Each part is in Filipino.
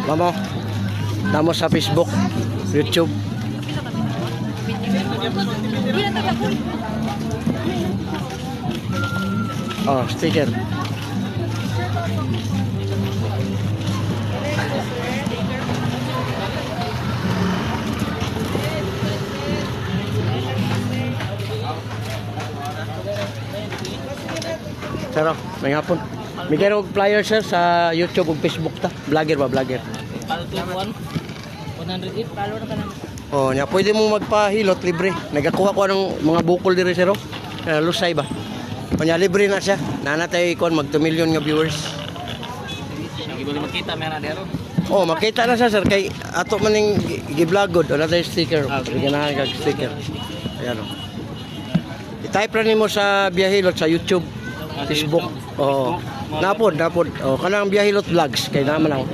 Mamo. Namo sa Facebook, YouTube. Oh, sticker. Saro, may hapon. May kaya flyer sir sa YouTube ug Facebook ta. Vlogger ba, vlogger? Palo 108 palo na ka na. Oh, nya pwede mo magpahilot libre. Nagakuha ko ng mga bukol diri sir. Lusay ba? Kanya libre na siya. Nanatay kon mag 2 million nga viewers. Sige ba makita meron dero? Oh, makita na siya sir kay ato man ning gi-vlogod wala tay sticker. Bigyan na kag sticker. Ayan oh. I-type ra nimo sa Biyahilot sa YouTube, Facebook. Oh. Napod. Oh, kanang Biyahilot vlogs kay naman ako.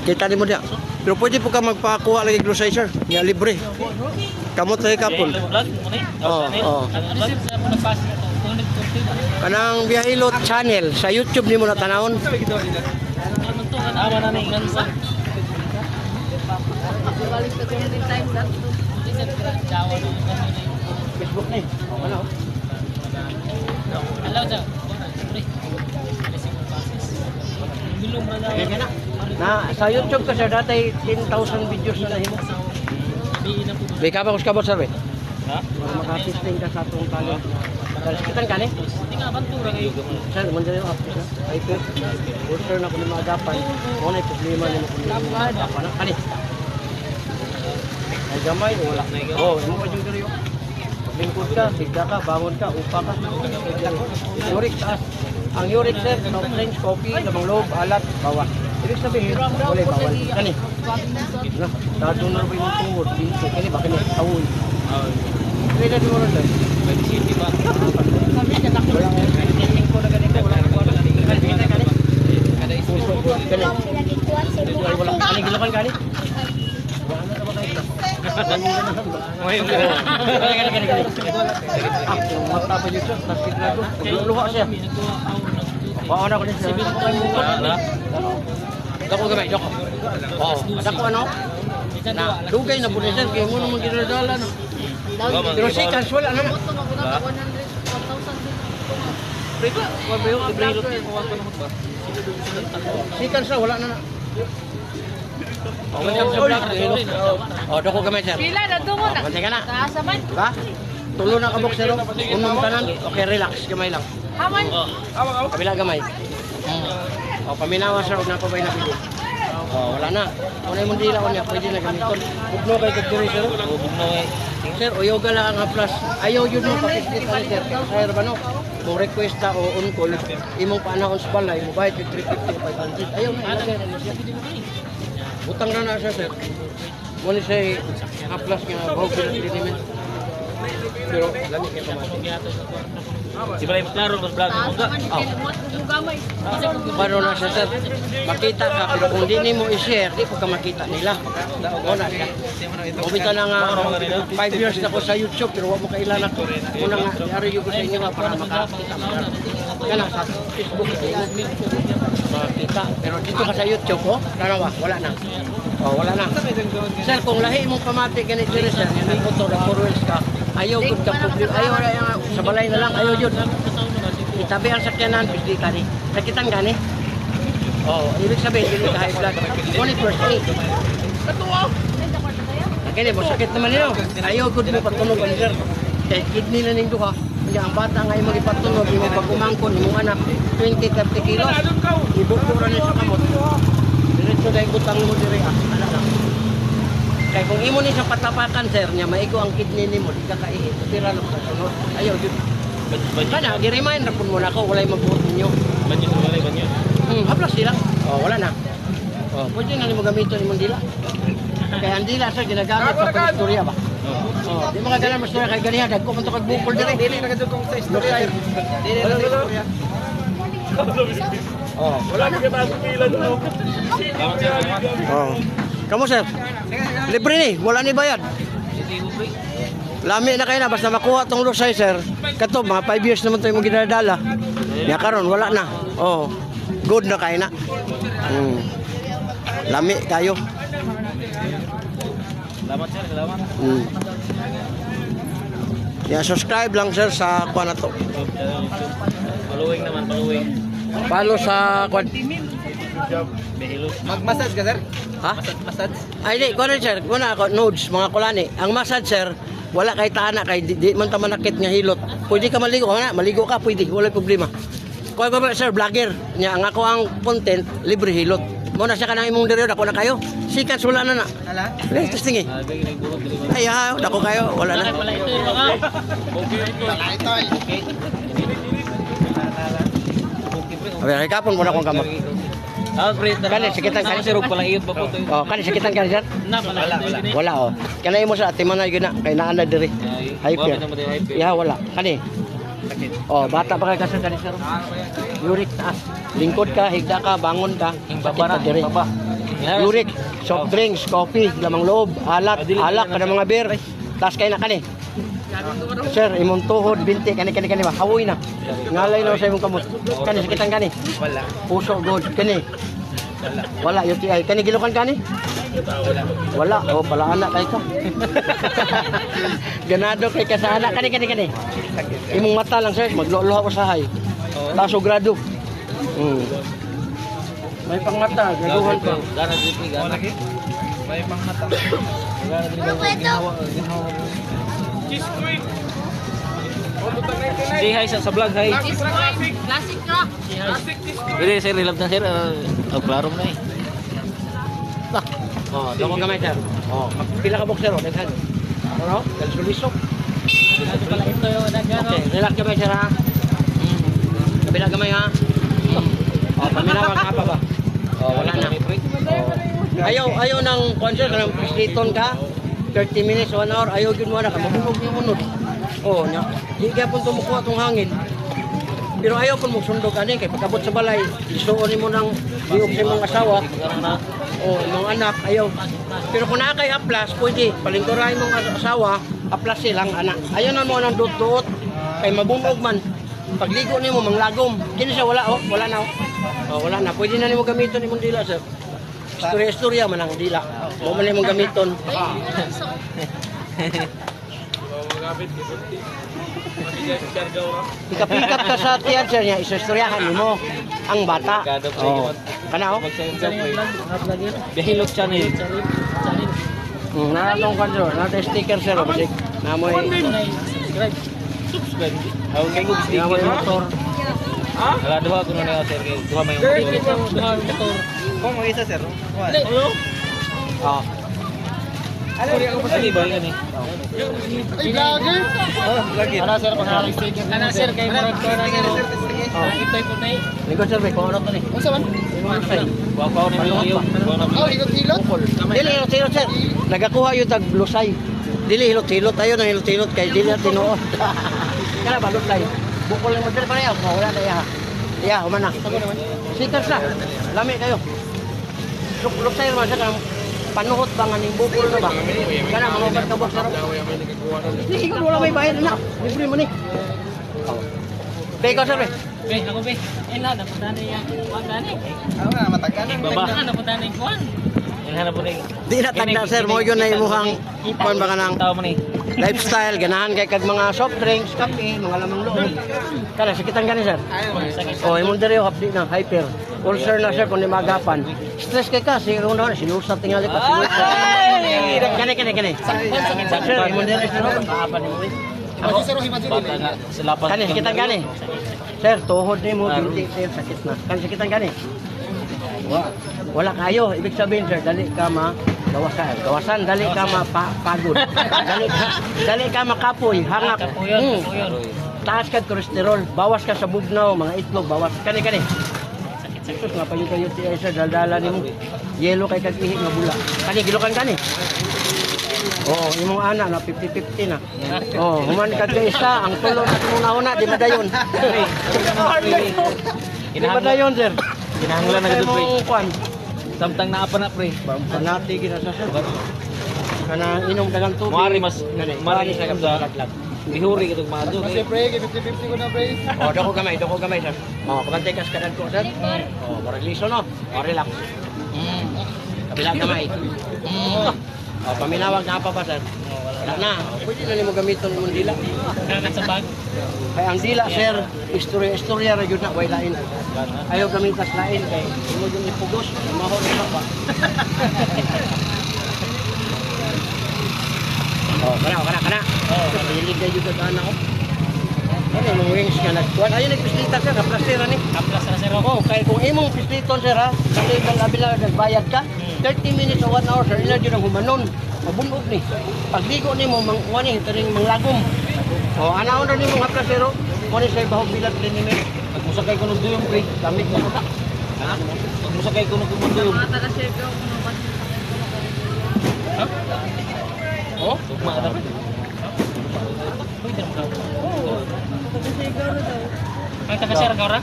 Makita nimo dia. Pero pwede po ka magpakuha lagi glosay sir. Nya libre. Kamot lagi kapon. Oh. Kanang Biyahilot channel sa YouTube nimo na tanawon. Facebook ni. Ano? Hello sir. Na sa YouTube ka sir dati 10,000 videos na nahimo. May kabang kabot sir. Ha? Maka-assisting ka sa atong talo. Kitan ka ni? Hindi ka aventura kayo. Sir, man dali ako sir. Ay po. Order na ko ni mga agapan. Wala ay problema ni mo. Agapan na kani. Ay gamay wala na ikaw. Oh, mo pa jud diri yo. Lingkod ka, sigda ka, bangon ka, upa ka. Yurik taas. Ang yurik sir, soft drinks, coffee, lamang loob, alat, bawal. Ibig sabihin, wala bawal. Kani. Dado na ba yung tungod? Dito, kani ba kani? Tawoy. Kailan mo ron sir? May city ba? Sabi niya, nakul. Kani ko na ganito, wala ko na. Kani. Kada iso. Kani. Wala. Kani gilakan kani? Ngayon Kani. Mata pa dito, tapos na to. Luha siya. Paano ko din siya? Wala. Dako gamay, dako. Oo. Dako ano? Na, dugay na po niya sir, kaya mo naman ginadala no. Pero si casual, ano na? Preba, wala yung ibrahilot ko kuha ko na ba? Si casual, wala na na. Oh, dako gamay sir. Pila na doon mo na. Mantay ka na. Kaasaman. Diba? Tulo na kabok sir. Unang tanan. Okay, relax. Gamay lang. Haman. Kabila gamay. O, paminawa sir. Huwag na pa ba na pili. O, wala na. Kung na yung mundila ko niya, pwede na gamiton. Bugno kayo kagdiri sir. Bugno eh. Sir, uyoga lang ang plus. Ayaw yun mo, pakisplit ka ni sir. Sir, ba no? Kung request ta o on call, imong paanahon sa balay, mo bayad yung 350, 500. Ayaw na, ilagay na siya. Utang na siya sir. Muna siya ang plus nga bawag pinag-dinimen. Pero, lami kayo pamati. Si Balay klaro mas vlog mo ga. Gamay. Paano na siya sir? Makita ka, pero kung di mo i-share, di po ka makita nila. O na siya. Kumita na nga 5 years na ko sa YouTube, pero wag mo kailan ako. Una nga, yari yung ko sa inyo nga para makakita. Kaya sa Facebook, makita. Pero dito ka sa YouTube, oh, dalawa, wala na. Oh, wala na. Sir, kung lahi mong pamati ganit sir, sir, yan ang photo, nag-forward ka, ayaw good ka public, ayaw na yung sa balay na lang, ayaw yun. Itabi ang sakyanan, pisli ka ni. Sakitan ka ni? Oo, ibig sabihin, hindi ka high blood. Only first aid. Kaya mo, sakit naman nyo. Ayaw good mo patunog ang sir. Kaya kidney na ning duha. Kaya ang bata nga yung magipatunog, yung pag-umangkon, yung anak, 20-30 kilos. Ibukura niya sa kamot. Diretso dahil butang mo diri kaya kung imo ni sa patapakan sir niya maigo ang kidney nimo di ka kaihit tira lang sa sunod ayaw yun kana gi-remind ra pud mo nako walay magbuot ninyo Banyo. haplas sila wala na pwede na nimo gamiton imong dila kaya ang dila sir ginagamit sa pag-istorya ba di mga ganun mas kaya kay ganiha dagko man to kag bukol diri dili na kadto kong sa istorya dili na istorya wala na kita pila no Kamu sir? Libre ni, wala ni bayad. Lami na kayo na, basta makuha tong lusay sir. Kato, mga 5 years naman tayo mong ginadala. Ya karon wala na. Good na kayo na. Lami kayo. Salamat sir, salamat. Yeah, subscribe lang sir sa kuha na to. Following naman, following. Follow sa kuha. Mag-massage ka sir? Ha? Massage? Ay di, kuha na sir. Kuha na ako, nodes, mga kulani. Ang massage sir, wala kay tana, kay di man ta manakit nga hilot. Pwede ka maligo, ha? Maligo ka, pwede. Wala problema. Kuha ko ba sir, vlogger. Nya, ang ako ang content, libre hilot. Muna siya ka ng imong diriyo, dako na kayo. Sikat, wala na na. Hala? Let's testing eh. Ay, ha, dako kayo, wala na. Wala ito yung mga. Okay, kapon muna kong kamot. Pre, Kani, sakitan, kani. Sir, pala iyot ba po ito? Oh, kani sakitan ka sir? Na, wala. Wala oh. Kanay mo sa atiman na yun na, kay naana diri. Hyper. Yeah, wala. Kani. Oh, bata pa kay kasir kani sir. Yurik taas. Lingkod ka, higda ka, bangon ka. Sakit ka diri. Yurik, soft drinks, coffee, lamang loob, alak ka ng mga beer. Tas kay na kani. Sir, imong tuhod, binti, kani ba? Hawoy na. Ngalay na sa imong kamot. Kani, sakitan kani. Wala. Puso, good. Kani. Wala, UTI. Kani, gilukan kani? Wala. Oh, pala anak kay ka. Ganado kay ka sa anak. Kani. Imong mata lang, sir. Maglolo ako sa hay. Taso grado. May pangmata, graduhan ka. Gana dito, gana. May pangmata. Gana dito. Say hi sa vlog, hi. Classic ka. Pwede sir, relap na sir. Klaro mo na eh. Oh, dako gamay, sir. Oh, pila ka boxer, oh, daghan. Ano? Kalsuliso. Pala ito yung nagano. Okay, relax gamay, sir, ha? Kabila gamay, ha? Oh, paminawag nga pa ba? Oh, wala na. Oh. Ayaw ng concert, ng presliton ka. 30 minutes, 1 hour, ayaw yun mo na ka. Mabunog yung munod. Oh, nya. Di kaya po tumukuha itong hangin. Pero ayaw po magsundog ani kay pagkabot sa balay, isuon mo ng diog sa mong asawa. Oh, mga anak, ayaw. Pero kung nakay aplas, pwede. Palingkurahin mong asawa, aplas silang anak. Ayaw na mo ng dot-dot, kay mabunog man. Pagligo nimo manglagom. Kini siya wala, oh. Wala na, oh. Oh, wala na. Pwede na nimo gamiton imong dila, sir. Istorya man ang dila. Mo man imong gamiton. Pikat-pikat ka sa tiyan, sir niya. Istoryahan mo ang bata. Oh. Kana, oh. Behilot channel. Naratong ka, sir. Nata sticker, sir. Basik. Namoy. Subscribe. Ako kay ko Namoy sticker. motor. Wala duha ko na nga sir. Duha may motor. Kung mo isa sir. Hello. Oh. Lagi ba yan eh? Ay, vlogger. Lagi. Ana sir, pag sticker. Ana sir, kay Marag ko na nyo. Ito'y po na eh. Likod, sir. May kung ano to ni. Unsa man? Wakaw ni mo yung. Oh, hilot-hilot. Dili hilot-hilot, sir. Nagakuha yung tag-lusay. Dili hilot-hilot. Ayaw ng hilot-hilot kay dili na tinuot. Kaya balot tayo. Bukol ng model pa rin. Wala na iya. Iya, humana. Sikas na. Lami kayo. Lusay naman siya kang panuhot ba nga ning bukol na ba? Kana mga ubat ka boss. Sige ko wala may bayad na. Libre mo ni. Bego, sir. Be, ako be. Ina, napunta na yung kuwan gani. Ako na matagal. Baba. Napunta na yung kuwan. Inhanap mo na yung. Di na tagda, sir. Mo yun na imuhang kuan ba ka ng Tao mo ni. lifestyle, ganahan kay kag mga soft drinks, kape, mga lamang loob. Kana sakitan gani, sir. Oh, imong diri hapdi na hyper. Ulcer na, sir, kung di magapan. Stress kay ka, siguro na sinusat tingali pa sinusat. Kani. Sir, imong diri sir, paapan mo. Bata nga. Silapan. Kani sakitan gani. Sir, tuhod ni mo binti, sir, sakit na. Kani sakitan gani. Wala kayo, ibig sabihin, sir, dali ka gawasan, dali ka pagod. Dali ka makapoy, hangak. Taas ka kolesterol, bawas ka sa bugnaw, mga itlog, bawas. Kani. Sus nga payo kayo ti sir, daldala nimo. Yelo kay kag ihi nga bula. Kani gilukan kani. Oo, imong ana na 50-50 na. Oh, human kag isa, ang tulo na imong nauna di madayon. Di madayon, sir. Kinahanglan na gud pre. Kwan. Samtang naapa na pre. Panati gina sa sir. Kana inom dagang tubig. Mari mas Mari sa kapsa. Bihuri kitong mga dog. Kasi pre, 50-50 ko na pre. Oh, dako gamay sir. Oh, kabantay kas kanan ko sir. Oh, murag liso no. Oh, relax. Kabila gamay. Oh, paminawag na pa sir. Wala na. Pwede na nimo gamiton imong dila. Kanan sa bag. Kay ang dila sir, istorya ra gyud na way lain. Ayaw gamitas lain kay imo yung ipugos, maho na pa. Oh, kana. Oh, pabilig na jud ka na oh. Ano yung wings nga nagkuhan? Ayun, nagpislita sir, kaplastira ni. Kaplas na sir. Oh, kaya kung imong pisliton sir ha, kasi kabila nagbayad ka, 30 minutes o 1 hour sir, ina dyan ang humanon. Mabunog ni. Pagligo ni mo, mangwani, taring manglagom. O, anaon na ni mo nga plasero, kung sa bahog bilat rin ni Mel. Pag musakay ko ng duyong, pre. Gamit mo na. Ha? Pag musakay ko ng duyong. Oh? Tugma ka na, pre. Ay, taga sir, gaura?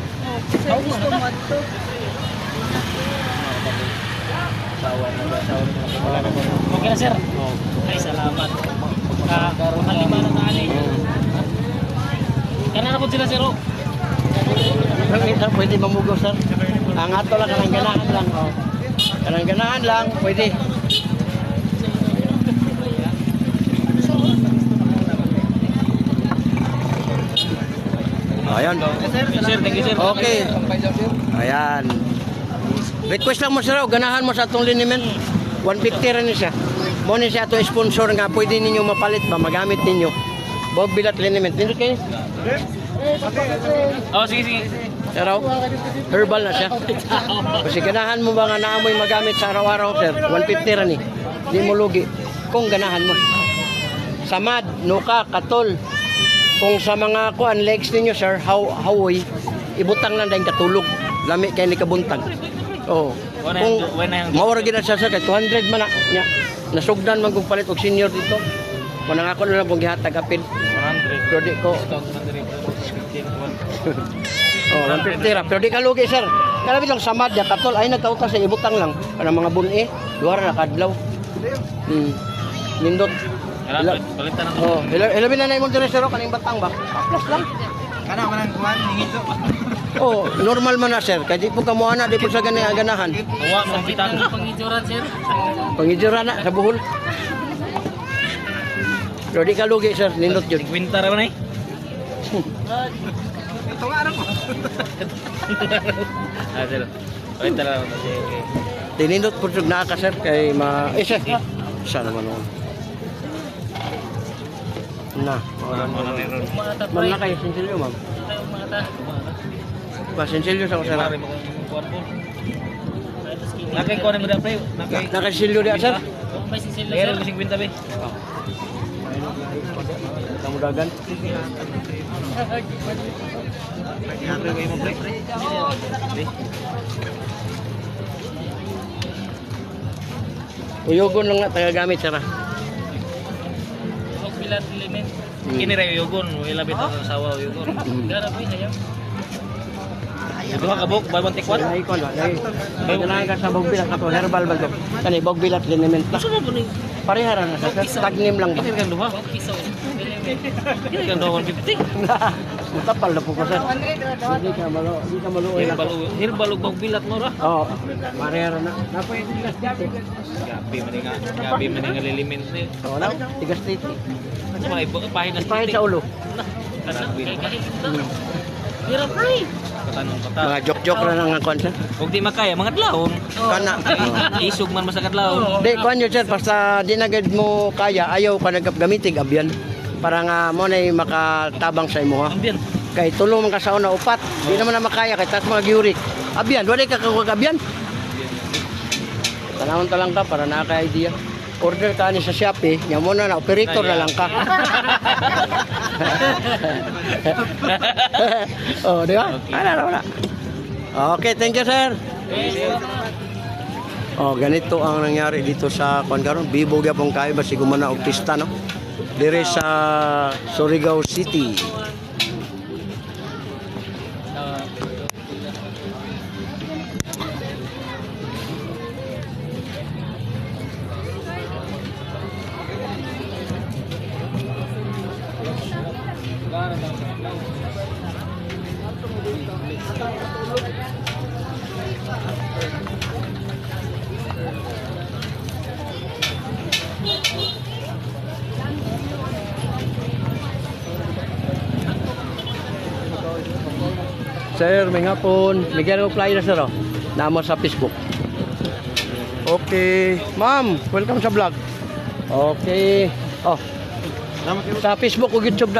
Okay na sir. Ay, salamat. Makalima na taali. Kanan na po sila sir. Sir, pwede mamugaw sir. Ang ato lang, kanang ganahan lang. Oh. Kanang ganahan lang, pwede. Ayan. Thank you, sir. Okay. Ayan. Request lang mo sir, ganahan mo sa atong liniment. 150 rin siya. Mo ni siya ato sponsor nga pwede ninyo mapalit ba magamit ninyo. Bog bilat liniment. Dito kayo. Oh, sige. Pero herbal na siya. Kasi ganahan mo ba nga naamoy magamit sa araw-araw sir? 150 rin eh. Di mo lugi. Kung ganahan mo. Samad, nuka, katol. Kung sa mga kuan legs ninyo sir, hawoy, ibutang lang dahil katulog. Lami kay ni kabuntag. Oh. Kung mawara gina siya sir, kay 200 man na. Nya. Nasugdan man kung palit og senior dito. Kung nangako na lang kung gihatag apil. 100. Pero di ko. Oh, 150 ra. Pero di ka lugi sir. Kaya lang samad ya katol ay nagkauta sa ibutang lang. Para mga buni, duwara na kadlaw. Nindot. Palitan na. Oh, ilabi na na imong dire sir kaning batang ba? Plus lang. Kana man ang kuhan, hingito. Oh, normal man na sir. Kaya di po kamo ana, di po sa gani ganahan. Awa mo kita. Pangijuran sir. Pangidira na sa buhol. Pero di ka lugi sir, nindot yun. Winter man eh. Ito nga aram mo. Ah, sir. Winter na. Tinindot po siyang naka sir kay isa. Isa naman noon. Na. Ma'am na kayo, sinsilyo ma'am. Ba, sinsilyo sa kusara. Nakay ko na mo da pre. Nakay. Nakasilyo di sir. May sisil Meron kasing kwenta be. Kamudagan. Nakay kayo mo pre. Uyogon lang nga tagagamit sir. Bilat limit. Kini ra yugon, ilabi ta sa sawa yugon. Gara po sayang. Duha ka bok, babang tikwan. Ay ko na. Ay ka sa bogbilat ato herbal ba to? Kani bogbilat liniment na. Asa na po ni? Parehara na sa tagnim lang ba? Kini kan duha. Piso. Kini kan duha 150. Mutapal na po ko sir. Hindi ka maluoy na. Herbal ug bilat mo ra. Oo. Parehara na. Napoy tigas dati. Gabi man nga lilimit ni. Wala. Tigas dati. Ano may pahinas Pahit sa ulo. Pero pre. Katanong kata. Mga joke-joke na lang ang konsa. Ug di makaya mga adlawon. Kana. Isog man masag adlawon. Di, kuhan yun sir, basta di na gad mo kaya, ayaw ka nagkagamitig abyan. Para nga mo na'y makatabang sa imo ha. Ambian. Kay tulong man ka sa una upat, di naman na makaya, kay tas mga giurik. Abyan, wala ka kagwag abyan. Tanawon ta lang ka para naka-idea. Order ka ni sa Shopee, nya mo na operator na lang ka. Oh, di ba? Wala. Okay, thank you sir. Oh, ganito ang nangyari dito sa kuan karon, Bibo gyapon kay basig man og pista no. Dire sa Surigao City. Sir, may hapon. Miguel reply na sir, oh. Namo sa Facebook. Okay. Ma'am, welcome sa vlog. Okay. Oh. Sa Facebook o YouTube na.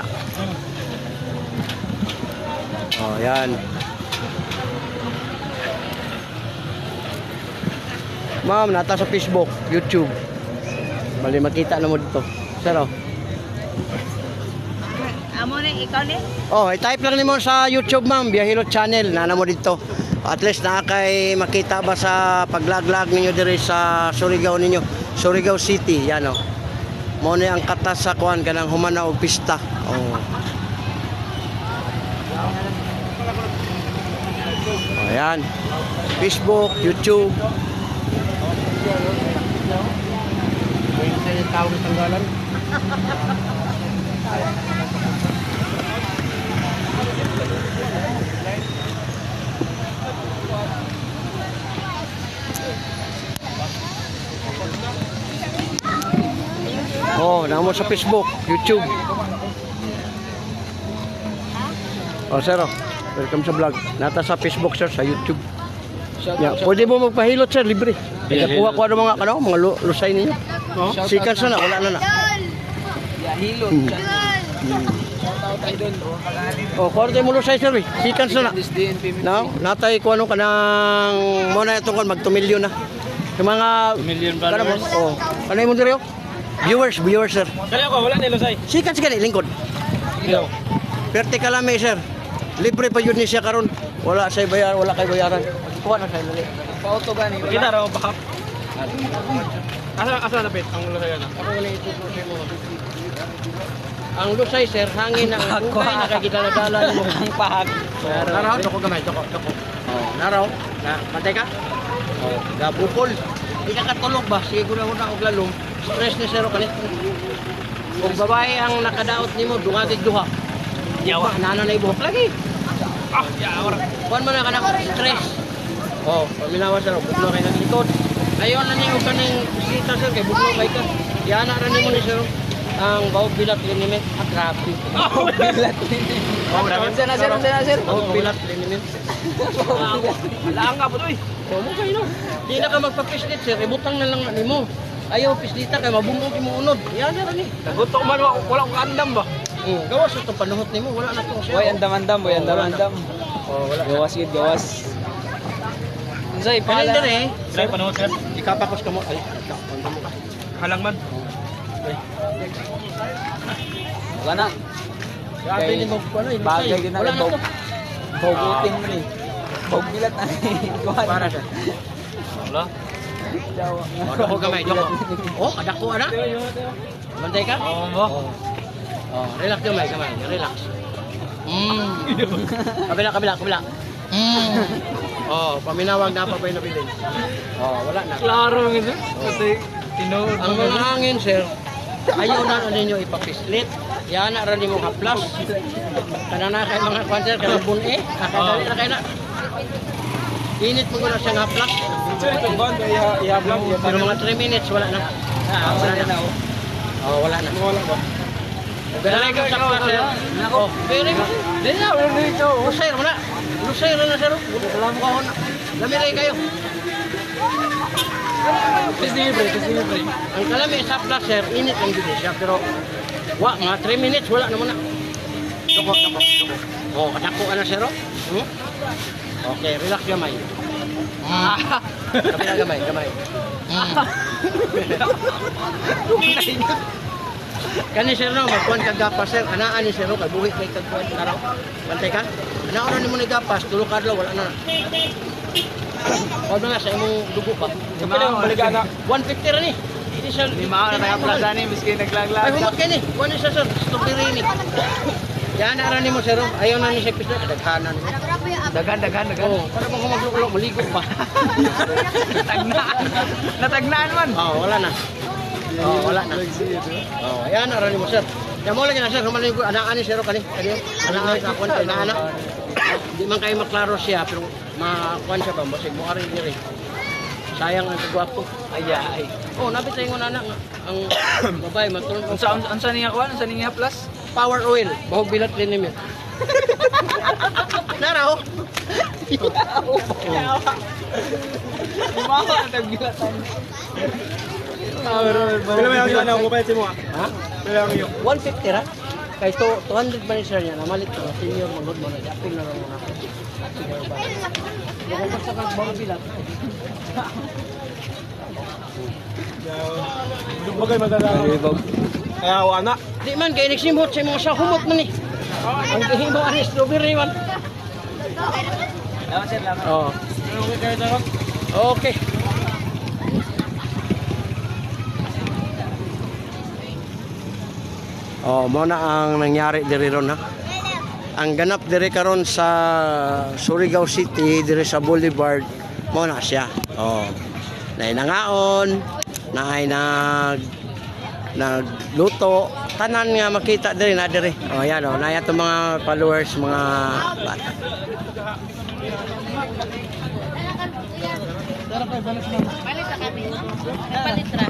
Oh, yan. Ma'am, nata sa Facebook, YouTube. Bali makita na mo dito. Sir, oh. Amo ni ikaw ni? Oh, i-type lang nimo sa YouTube, ma'am, Biyahilot Channel, nana mo dito. At least nakakay makita ba sa paglag-lag ninyo diri sa Surigao ninyo, Surigao City, yan oh. Mo ni ang katas sa kuan kanang humana og pista. Oh. Ayan. Facebook, YouTube. May tao ng tanggalan. Oh, namo sa Facebook, YouTube. Oh, sir, oh. Welcome sa vlog. Nata sa Facebook, sir, sa YouTube. Yeah, pwede mo magpahilot, sir, libre. Kuha ko mga mga lusay ninyo. Sikat sana, wala na na. Hilot. Oh, kuha mo lusay, sir. Sikat sana. No, natay ko kanang mo na itong mag-2 million na. Yung mga 2 million followers. Oh, ano mo diri? Viewers, sir. Kaya ko, wala nilo say. Sikat sige lingkod. Ilo. Perte ka lang, sir. Libre pa yun ni siya karon. Wala say bayar, wala kay bayaran. Kuha na sa dali. Pauto ba ni? Kita raw bakap. Asa napit ang lusay na. Ako wala ito mo. Ang lusay, sir, hangin ang ukay nakakidala-dala mo. Ang pahag. Naraw, doko gamay, doko. Oh, naraw, na patay ka. Oh, gabukol. Di ka katulog ba? Siguro na og lalom. Stress ni sir kanit. Kung babae ang nakadaot nimo, dungatig duha. Yawa. Nana na ibuhok lagi. Ah, yawa. Kuan mo na ka na stress. Oh, paminawa sir, buklo kay naglikod. Ngayon na niyo kaning bisita sir kay buklo kay ka. Yana ra nimo ni sir. Ang bawog bilat liniment at grabe. Bawog bilat. Oh, Unsa na sir? Bawog bilat liniment. Wala nga po to eh. Oh, mo kayo no. Di na ka magpapislit sir, ibutang na lang nimo. Ayaw pislita kay mabungog imo unod. Yan na ni. Nagutok man wala ko andam ba? Gawas ito panuhot nimo, wala na tong siya. Boy, andam-andam, boy, andam-andam. Oh, wala. Gawas yun, gawas. Unsay Panin pala? dire. Sir, panood sir. Ikapakos ka mo. Ay, mo ka. Halang man. Wala na. Grabe ni mo ko ano, Bagay din na wala na bawog. to. Boguting mo ni. Bawog bilat na. Kuha Para sa. Wala. Oh, dako gamay, dako. Oh, kadako ana. Bantay ka? Oo mo. Oh, relax gamay, relax. Kabila. Oh, paminawag na pa ba yung nabilin? Oh, wala na. Klaro nga sir. Kasi tinood. Ang mga hangin, sir, ayaw na ninyo ipapislit. Yan na rin mo haplas. Kanana kay mga kwanser, kalabun eh. Nakadali na kayo na. Init mo na siyang haplas. Sir, itong bond, i-hablang. Pero mga 3 minutes, wala na. Wala na. Oh, wala na. Wala ba? Pero lang sa mga sir. Oh, pero Dili na, wala na ito. Lusay mo na. Lusay na sir. Salamat ko ako na. Lamiray kayo. Kasi libre. Ang kalami sa haplas, sir, init ang gini siya. Pero, mga 3 minutes, wala na muna. Dako. Oh, kadako na sir. Okay, relax gamay. Kapila gamay. Kani sir no, magkuhan ka gapas sir. Anaan ni sir, kabuhi kay kagkuhan araw. Bantay ka. Anaan ni mo ni gapas, tulo ka adlaw wala na. Wala na sa imong dugo ba? Kapila mo baligana. 150 ra ni. Ini sir. Lima na kaya plaza ni, miski Ay naglaglag. humot kay ni. Kuan ni sir, stop diri ni. Yan na ra ni mo sir. Ayaw na ni sa pisla kadaghanan ni. Dagan. Oh, para mo humaglulo maligo pa. Natagnaan man. Oh, wala na. Oh, wala na. Oh, ayan na rin mo sir. Kaya mo lang yan sir, humaling ko, anaan ni sir, kani. Anaan sa kwan, anaan. Di man kayo maklaro siya, pero makuan siya ba, masig mo aring diri. Sayang ang kagwapo. Ay. Oh, napit tayo ng anak, ang babae, magtulong ko. Unsa niya kuan? Unsa niya plus? Power oil, bahog bilat rin nimin. Naraw, Pero may ang ano, kupay mo ah. Ha? Pero ang iyo. 150 ra. Kay to 200 man sir niya namalit ko senior magod mo na apil na lang muna. Kung basta kang bawal bilang. Bagay magagawa. Kaya wala. Di man kay nagsimot sa mga sa humot man ni. Ang gihimo ani strawberry man. Oh. Okay. Oh, mo na ang nangyari diri ron ha. Ang ganap diri karon sa Surigao City diri sa Boulevard mo na siya. Oh. Naay nangaon, naay nagluto, tanan nga makita diri na diri. Oh, yan oh, naay ato mga followers, mga bata. Palitra.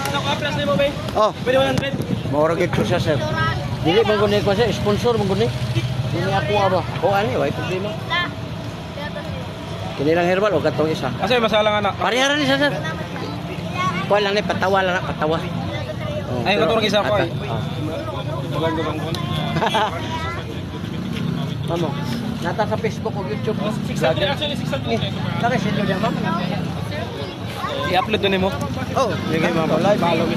Ano ka plus ni mo bay? Oh, Pwede 100. maura gid ko siya sir. Dili man guni ko siya sponsor man guni. Dili ako ba? O ani way problema. Kini lang herbal o katong isa. Kasi masala nga na. Parehara ni siya sir. Kuha lang ni patawa lang na patawa. Oh, Ay, pero- katong isa ko, ata- eh. oh. Maganda bang kon? Mamo, nata sa Facebook o YouTube. 600 actually 600. Tara sino diyan ma'am? I-upload doon mo. Oh, Bigay mo. Live. Follow me.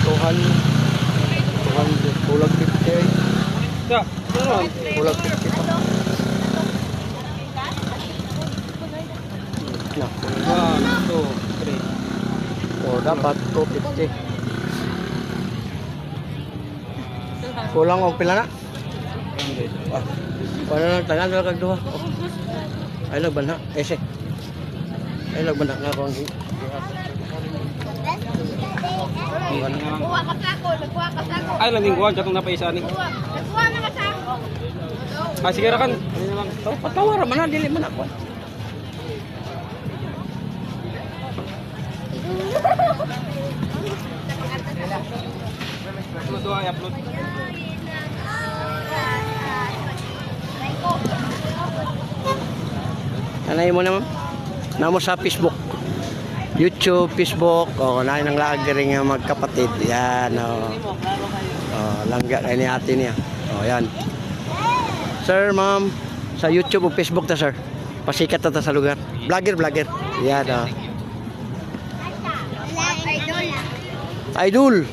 Tuhan kulang 50. Yeah. Kulang 50 pa. Na. 1, 2, 3. Oh, dapat 250. Kulang og pila na? Ah. Paano nang tagal na kag duha? Oh. Ay lagban na. Ese. Ay lagban na nga ko ang Kuha ka sa ako, nagkuha ka sa ako. Ay, landing kuhan. Katong napaisa ni. Nagkuha na ka sa ako. Ah, sige rakan. Oh, patawar man na dili man ako. Upload doon, i-upload. Anay mo na ma'am? Namo sa Facebook. YouTube, Facebook, oh, naay nang laag diri nga magkapatid. Yan, oh. Oh, langga kay ni ate niya. Oh, yan. Sir, ma'am, sa YouTube o Facebook ta, sir. Pasikat ta sa lugar. Vlogger, vlogger. Yan, oh. Idol.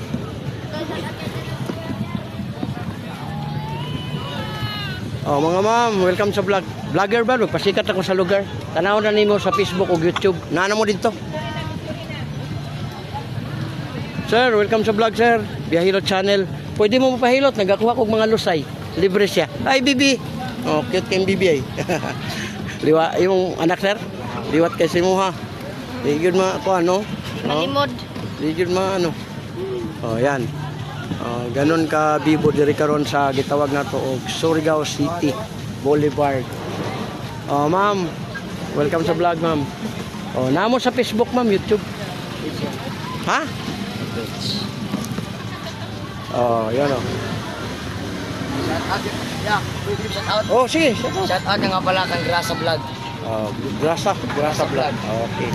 Oh, mga ma'am, welcome sa vlog. Vlogger ba? Pasikat ako sa lugar. Tanaw na nimo sa Facebook o YouTube. Naana mo dito. Sir, welcome sa vlog, sir. Biyahilot channel. Pwede mo mapahilot. Nagakuha kong mga lusay. Libre siya. Ay, Bibi. Oh, cute kayong Bibi ay. Liwa, yung anak, sir. Liwat kay si mo, ha. Di yun ako, ano? Malimod. Di yun ano. Oh, yan. Oh, ganun ka bibo diri karon sa gitawag nato og Surigao City Boulevard. Oh, ma'am. Welcome sa vlog, ma'am. Oh, namo sa Facebook, ma'am, YouTube. Ha? Oh, yan oh. Oh, sige. Shout out nga pala kang Grasa Vlog. Oh, grasa vlog. Okay.